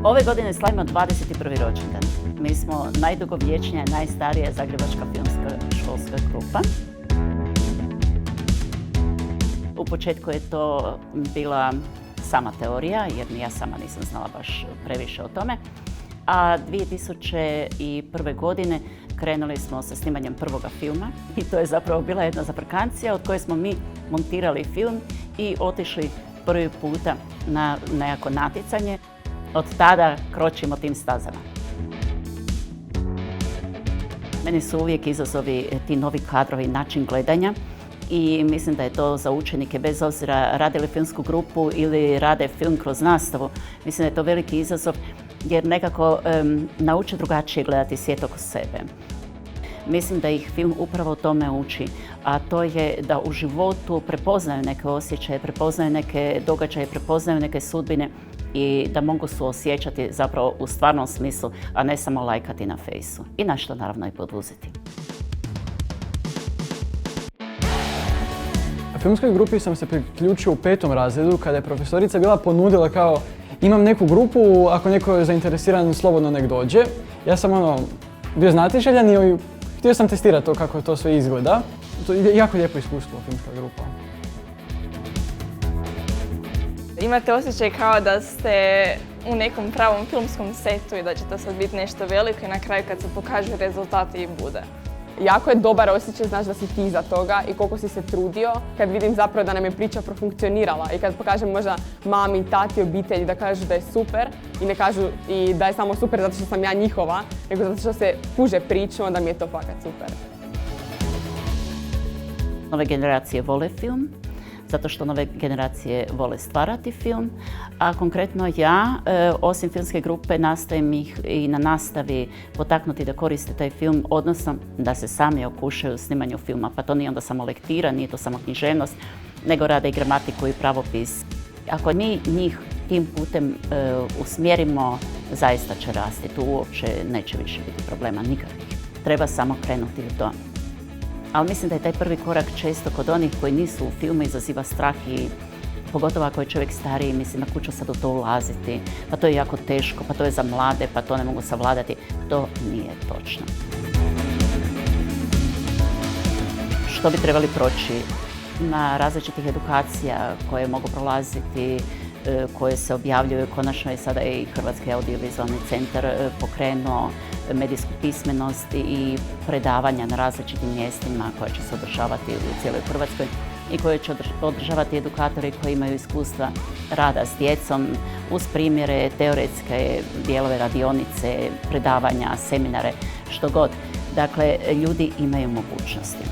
Ove godine slavimo 21. rođendan. Mi smo najdugovječnija, najstarija zagrebačka filmska školska grupa. U početku je to bila sama teorija, jer ni ja sama nisam znala baš previše o tome. A 2001. godine krenuli smo sa snimanjem prvoga filma i to je zapravo bila jedna zafrkancija od koje smo mi montirali film i otišli prvi puta na nekako natjecanje. Od tada kročimo tim stazama. Meni su uvijek izazovi ti novi kadrovi, način gledanja i mislim da je to za učenike, bez obzira radili filmsku grupu ili rade film kroz nastavu, mislim da je to veliki izazov jer nekako nauče drugačije gledati svijet oko sebe. Mislim da ih film upravo o tome uči, a to je da u životu prepoznaju neke osjećaje, prepoznaju neke događaje, prepoznaju neke sudbine i da mogu suosjećati zapravo u stvarnom smislu, a ne samo lajkati na fejsu. I nešto naravno i poduzeti. Filmskoj grupi sam se priključio u 5. razredu kada je profesorica bila ponudila kao imam neku grupu, ako neko je zainteresiran slobodno nek dođe. Ja sam bio znatiželjan i htio sam testirati to kako to sve izgleda. To je jako lijepo iskustvo, filmska grupa. Imate osjećaj kao da ste u nekom pravom filmskom setu i da će to sad biti nešto veliko i na kraju kad se pokažu rezultati i bude. Jako je dobar osjećaj, znaš da si ti iza toga i koliko si se trudio. Kad vidim zapravo da nam je priča profunkcionirala i kad pokažem možda mami, tati, obitelji da kažu da je super i ne kažu i da je samo super zato što sam ja njihova, nego zato što se kuže priču, onda mi je to fakat super. Nove generacije vole film, zato što nove generacije vole stvarati film, a konkretno ja, osim filmske grupe, nastojim ih i na nastavi potaknuti da koriste taj film, odnosno da se sami okušaju snimanju filma. Pa to nije onda samo lektira, nije to samo književnost, nego rade i gramatiku i pravopis. Ako mi njih tim putem usmjerimo, zaista će rasti. Tu uopće neće više biti problema nikakvih. Treba samo krenuti u to. Ali mislim da je taj prvi korak često kod onih koji nisu u filmu izaziva strah i pogotovo ako je čovjek stariji, mislim na kuću sad u to ulaziti, pa to je jako teško, pa to je za mlade, pa to ne mogu savladati. To nije točno. Što bi trebali proći? Ima različitih edukacija koje mogu prolaziti, koje se objavljuju. Konačno je sada i Hrvatski audiovizualni centar pokrenuo medijsku pismenost i predavanja na različitim mjestima koja će se održavati u cijeloj Hrvatskoj i koje će održavati edukatori koji imaju iskustva rada s djecom uz primjere, teoretske dijelove, radionice, predavanja, seminare, što god. Dakle, ljudi imaju mogućnosti.